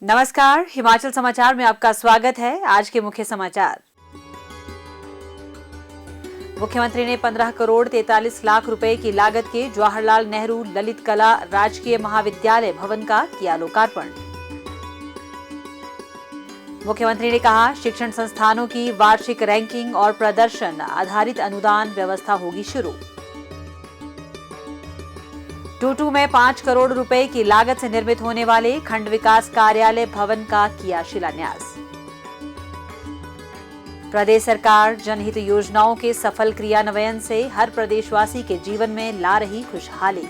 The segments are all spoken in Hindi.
नमस्कार, हिमाचल समाचार में आपका स्वागत है। आज के मुख्य समाचार। मुख्यमंत्री ने 15 करोड़ 43 लाख रुपए की लागत के जवाहरलाल नेहरू ललित कला राजकीय महाविद्यालय भवन का किया लोकार्पण। मुख्यमंत्री ने कहा, शिक्षण संस्थानों की वार्षिक रैंकिंग और प्रदर्शन आधारित अनुदान व्यवस्था होगी शुरू। टूटू में 5 करोड़ रुपए की लागत से निर्मित होने वाले खंड विकास कार्यालय भवन का किया शिलान्यास। प्रदेश सरकार जनहित योजनाओं के सफल क्रियान्वयन से हर प्रदेशवासी के जीवन में ला रही खुशहाली।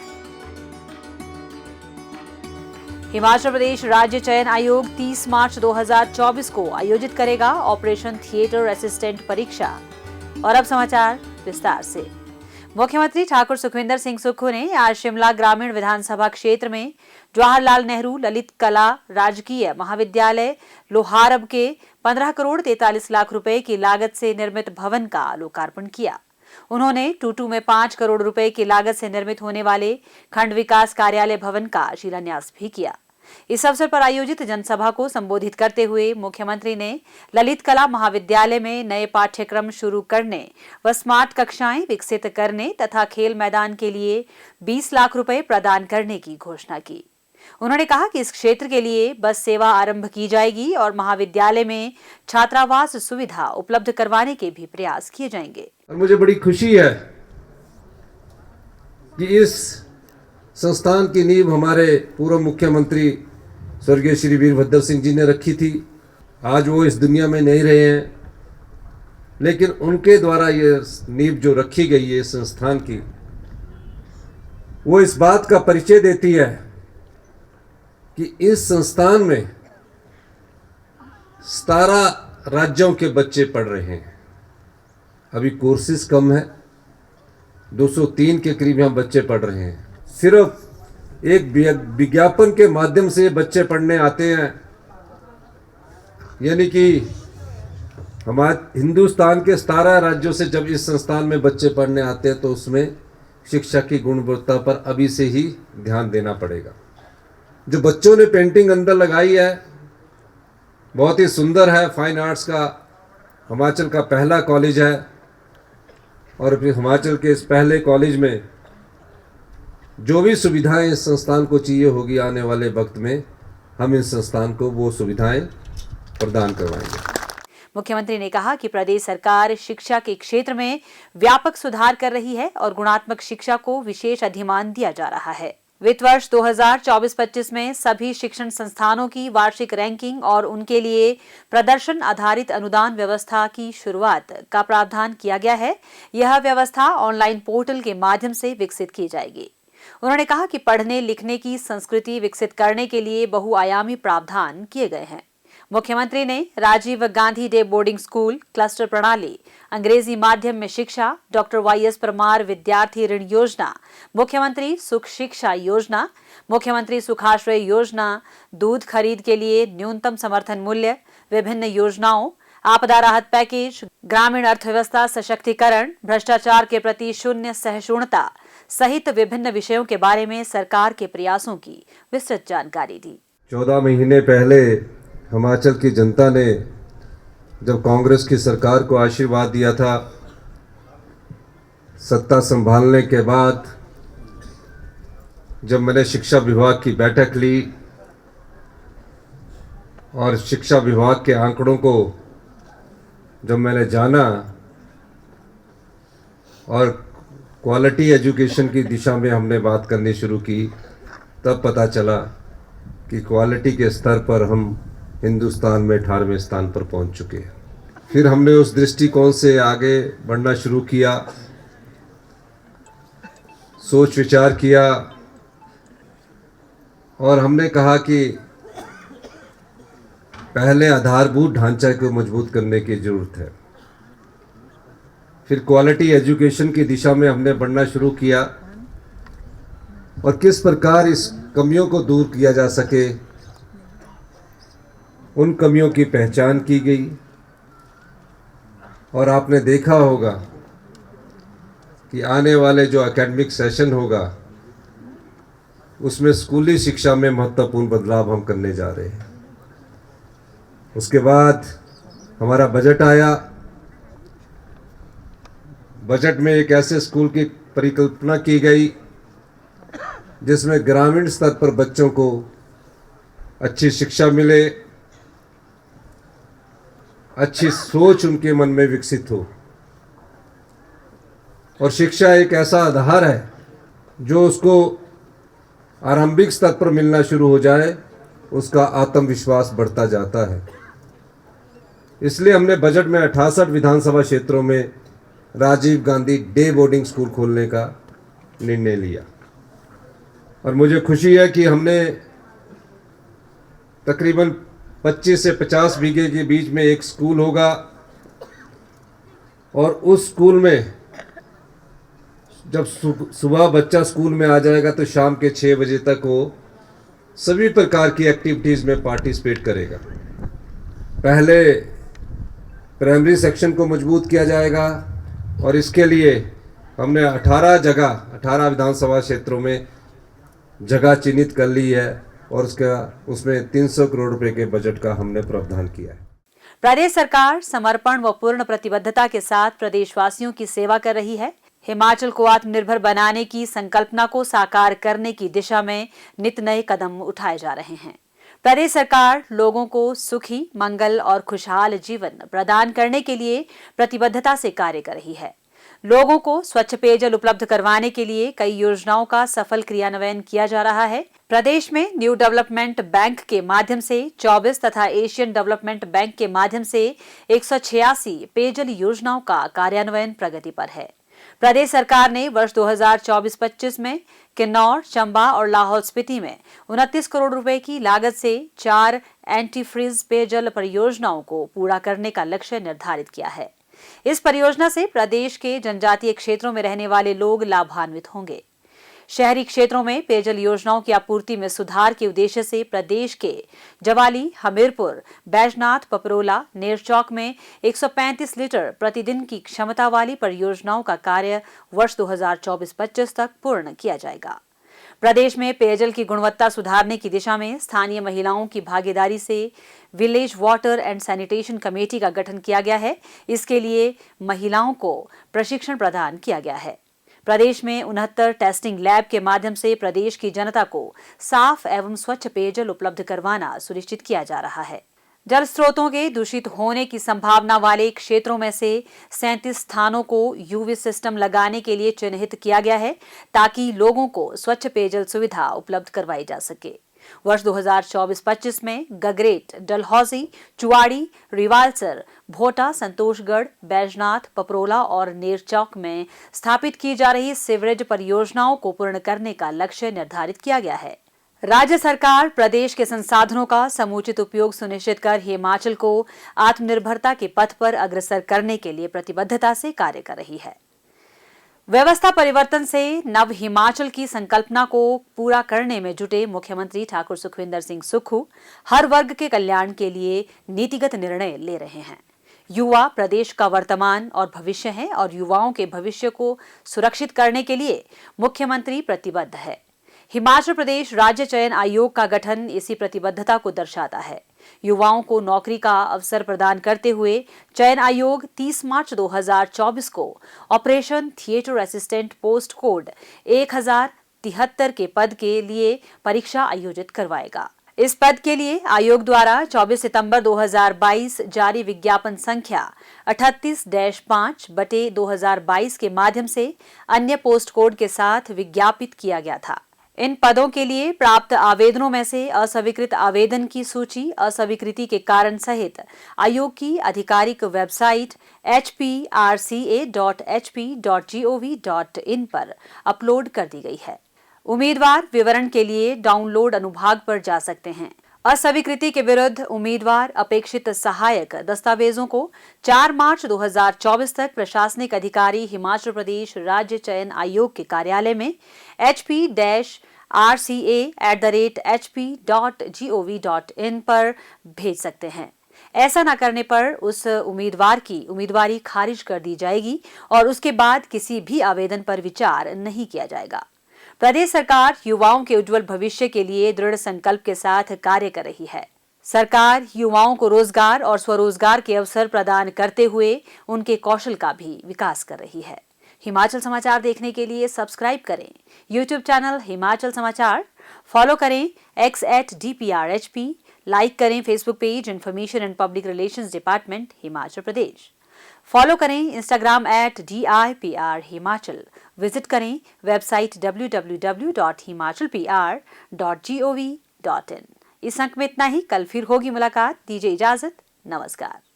हिमाचल प्रदेश राज्य चयन आयोग 30 मार्च 2024 को आयोजित करेगा ऑपरेशन थिएटर असिस्टेंट परीक्षा। और अब समाचार विस्तार से। मुख्यमंत्री ठाकुर सुखविंदर सिंह सुक्खू ने आज शिमला ग्रामीण विधानसभा क्षेत्र में जवाहरलाल नेहरू ललित कला राजकीय महाविद्यालय लोहारब के 15 करोड़ 43 लाख रुपए की लागत से निर्मित भवन का लोकार्पण किया। उन्होंने टूटू में 5 करोड़ रुपए की लागत से निर्मित होने वाले खंड विकास कार्यालय भवन का शिलान्यास भी किया। इस अवसर पर आयोजित जनसभा को संबोधित करते हुए मुख्यमंत्री ने ललित कला महाविद्यालय में नए पाठ्यक्रम शुरू करने व स्मार्ट कक्षाएं विकसित करने तथा खेल मैदान के लिए 20 लाख रुपए प्रदान करने की घोषणा की। उन्होंने कहा कि इस क्षेत्र के लिए बस सेवा आरंभ की जाएगी और महाविद्यालय में छात्रावास सुविधा उपलब्ध करवाने के भी प्रयास किए जाएंगे। और मुझे बड़ी खुशी है कि इस संस्थान की नींव हमारे पूर्व मुख्यमंत्री स्वर्गीय श्री वीरभद्र सिंह जी ने रखी थी। आज वो इस दुनिया में नहीं रहे हैं, लेकिन उनके द्वारा ये नींव जो रखी गई है संस्थान की, वो इस बात का परिचय देती है कि इस संस्थान में 17 राज्यों के बच्चे पढ़ रहे हैं। अभी कोर्सेज कम है, 203 के करीब यहाँ बच्चे पढ़ रहे हैं। सिर्फ एक विज्ञापन के माध्यम से बच्चे पढ़ने आते हैं, यानी कि हमारे हिंदुस्तान के 17 राज्यों से जब इस संस्थान में बच्चे पढ़ने आते हैं तो उसमें शिक्षा की गुणवत्ता पर अभी से ही ध्यान देना पड़ेगा। जो बच्चों ने पेंटिंग अंदर लगाई है बहुत ही सुंदर है। फाइन आर्ट्स का हिमाचल का पहला कॉलेज है और फिर हिमाचल के इस पहले कॉलेज में जो भी सुविधाएं इस संस्थान को चाहिए होगी आने वाले वक्त में, हम इस संस्थान को वो सुविधाएं प्रदान करवाएंगे। मुख्यमंत्री ने कहा कि प्रदेश सरकार शिक्षा के क्षेत्र में व्यापक सुधार कर रही है और गुणात्मक शिक्षा को विशेष अधिमान दिया जा रहा है। वित्त वर्ष 2024-25 में सभी शिक्षण संस्थानों की वार्षिक रैंकिंग और उनके लिए प्रदर्शन आधारित अनुदान व्यवस्था की शुरुआत का प्रावधान किया गया है। यह व्यवस्था ऑनलाइन पोर्टल के माध्यम से विकसित की जाएगी। उन्होंने कहा कि पढ़ने लिखने की संस्कृति विकसित करने के लिए बहुआयामी प्रावधान किए गए हैं। मुख्यमंत्री ने Rajiv Gandhi day boarding school, cluster प्रणाली, अंग्रेजी माध्यम में शिक्षा, डॉक्टर YS परमार विद्यार्थी ऋण योजना, मुख्यमंत्री सुख शिक्षा योजना, मुख्यमंत्री सुखाश्रय योजना, दूध खरीद के लिए न्यूनतम समर्थन मूल्य, विभिन्न योजनाओं, आपदा राहत पैकेज, ग्रामीण अर्थव्यवस्था सशक्तिकरण, भ्रष्टाचार के प्रति शून्य सहिष्णुता सहित विभिन्न विषयों के बारे में सरकार के प्रयासों की विस्तृत जानकारी दी। 14 महीने पहले हिमाचल की जनता ने जब कांग्रेस की सरकार को आशीर्वाद दिया था, सत्ता संभालने के बाद जब मैंने शिक्षा विभाग की बैठक ली और शिक्षा विभाग के आंकड़ों को जब मैंने जाना और क्वालिटी एजुकेशन की दिशा में हमने बात करनी शुरू की, तब पता चला कि क्वालिटी के स्तर पर हम हिंदुस्तान में 18वें स्थान पर पहुंच चुके हैं। फिर हमने उस दृष्टिकोण से आगे बढ़ना शुरू किया, सोच विचार किया और हमने कहा कि पहले आधारभूत ढांचा को मजबूत करने की जरूरत है। फिर क्वालिटी एजुकेशन की दिशा में हमने बढ़ना शुरू किया और किस प्रकार इस कमियों को दूर किया जा सके, उन कमियों की पहचान की गई। और आपने देखा होगा कि आने वाले जो एकेडमिक सेशन होगा उसमें स्कूली शिक्षा में महत्वपूर्ण बदलाव हम करने जा रहे हैं। उसके बाद हमारा बजट आया। बजट में एक ऐसे स्कूल की परिकल्पना की गई जिसमें ग्रामीण स्तर पर बच्चों को अच्छी शिक्षा मिले, अच्छी सोच उनके मन में विकसित हो। और शिक्षा एक ऐसा आधार है जो उसको आरंभिक स्तर पर मिलना शुरू हो जाए, उसका आत्मविश्वास बढ़ता जाता है। इसलिए हमने बजट में 68 विधानसभा क्षेत्रों में Rajiv Gandhi day boarding school खोलने का निर्णय लिया। और मुझे खुशी है कि हमने तकरीबन 25 से 50 बीघे के बीच में एक स्कूल होगा और उस स्कूल में जब सुबह बच्चा स्कूल में आ जाएगा तो शाम के 6 बजे तक वो सभी प्रकार की एक्टिविटीज़ में पार्टिसिपेट करेगा। पहले प्राइमरी सेक्शन को मजबूत किया जाएगा और इसके लिए हमने 18 विधानसभा क्षेत्रों में जगह चिन्हित कर ली है और उसमें 300 करोड़ रुपए के बजट का हमने प्रावधान किया है। प्रदेश सरकार समर्पण व पूर्ण प्रतिबद्धता के साथ प्रदेशवासियों की सेवा कर रही है। हिमाचल को आत्मनिर्भर बनाने की संकल्पना को साकार करने की दिशा में नित नए कदम उठाए जा रहे हैं। प्रदेश सरकार लोगों को सुखी, मंगल और खुशहाल जीवन प्रदान करने के लिए प्रतिबद्धता से कार्य कर रही है। लोगों को स्वच्छ पेयजल उपलब्ध करवाने के लिए कई योजनाओं का सफल क्रियान्वयन किया जा रहा है। प्रदेश में न्यू डेवलपमेंट बैंक के माध्यम से 24 तथा एशियन डेवलपमेंट बैंक के माध्यम से 186 पेयजल योजनाओं का कार्यान्वयन प्रगति पर है। प्रदेश सरकार ने वर्ष 2024-25 में किन्नौर, चंबा और लाहौल स्पीति में 29 करोड़ रुपए की लागत से 4 एंटी फ्रीज पेयजल परियोजनाओं को पूरा करने का लक्ष्य निर्धारित किया है। इस परियोजना से प्रदेश के जनजातीय क्षेत्रों में रहने वाले लोग लाभान्वित होंगे। शहरी क्षेत्रों में पेयजल योजनाओं की आपूर्ति में सुधार के उद्देश्य से प्रदेश के जवाली, हमीरपुर, बैजनाथ, पपरोला, नेरचौक में 135 लीटर प्रतिदिन की क्षमता वाली परियोजनाओं का कार्य वर्ष 2024-25 तक पूर्ण किया जाएगा। प्रदेश में पेयजल की गुणवत्ता सुधारने की दिशा में स्थानीय महिलाओं की भागीदारी से village water and sanitation committee का गठन किया गया है। इसके लिए महिलाओं को प्रशिक्षण प्रदान किया गया है। प्रदेश में 69 टेस्टिंग लैब के माध्यम से प्रदेश की जनता को साफ एवं स्वच्छ पेयजल उपलब्ध करवाना सुनिश्चित किया जा रहा है। जल स्रोतों के दूषित होने की संभावना वाले क्षेत्रों में से 37 स्थानों को यूवी सिस्टम लगाने के लिए चिन्हित किया गया है ताकि लोगों को स्वच्छ पेयजल सुविधा उपलब्ध करवाई जा सके। वर्ष 2024-25 में गगरेट, डलहौजी, चुवाड़ी, रिवालसर, भोटा, संतोषगढ़, बैजनाथ, पपरोला और नेरचौक में स्थापित की जा रही सीवरेज परियोजनाओं को पूर्ण करने का लक्ष्य निर्धारित किया गया है। राज्य सरकार प्रदेश के संसाधनों का समुचित उपयोग सुनिश्चित कर हिमाचल को आत्मनिर्भरता के पथ पर अग्रसर करने के लिए प्रतिबद्धता से कार्य कर रही है। व्यवस्था परिवर्तन से नव हिमाचल की संकल्पना को पूरा करने में जुटे मुख्यमंत्री ठाकुर सुखविंदर सिंह सुक्खू हर वर्ग के कल्याण के लिए नीतिगत निर्णय ले रहे हैं। युवा प्रदेश का वर्तमान और भविष्य है और युवाओं के भविष्य को सुरक्षित करने के लिए मुख्यमंत्री प्रतिबद्ध है। हिमाचल प्रदेश राज्य चयन आयोग का गठन इसी प्रतिबद्धता को दर्शाता है। युवाओं को नौकरी का अवसर प्रदान करते हुए चयन आयोग 30 मार्च 2024 को operation theatre assistant post code 1073 के पद के लिए परीक्षा आयोजित करवाएगा। इस पद के लिए आयोग द्वारा 24 सितंबर 2022 जारी विज्ञापन संख्या 38-5/2022 के माध्यम से अन्य पोस्ट कोड के साथ विज्ञापित किया गया था। इन पदों के लिए प्राप्त आवेदनों में से असस्वीकृत आवेदन की सूची अस्वीकृति के कारण सहित आयोग की आधिकारिक वेबसाइट hprca.hp.gov.in पर अपलोड कर दी गई है। उम्मीदवार विवरण के लिए डाउनलोड अनुभाग पर जा सकते हैं। अस्वीकृति के विरुद्ध उम्मीदवार अपेक्षित सहायक दस्तावेजों को 4 मार्च 2024 तक प्रशासनिक अधिकारी हिमाचल प्रदेश राज्य चयन आयोग के कार्यालय में hp-rca@hp.gov.in पर भेज सकते हैं। ऐसा न करने पर उस उम्मीदवार की उम्मीदवारी खारिज कर दी जाएगी और उसके बाद किसी भी आवेदन पर विचार नहीं किया जाएगा। प्रदेश सरकार युवाओं के उज्जवल भविष्य के लिए दृढ़ संकल्प के साथ कार्य कर रही है। सरकार युवाओं को रोजगार और स्वरोजगार के अवसर प्रदान करते हुए उनके कौशल का भी विकास कर रही है। हिमाचल समाचार देखने के लिए सब्सक्राइब करें यूट्यूब चैनल हिमाचल समाचार, फॉलो करें x@DPRHP, लाइक करें Facebook page information and public relations department Himachal Pradesh, follow करें इंस्टाग्राम @DIPR हिमाचल, विजिट करें वेबसाइट www.himachalpr.gov.in। इस अंक में इतना ही। कल फिर होगी मुलाकात। दीजिए इजाजत। नमस्कार।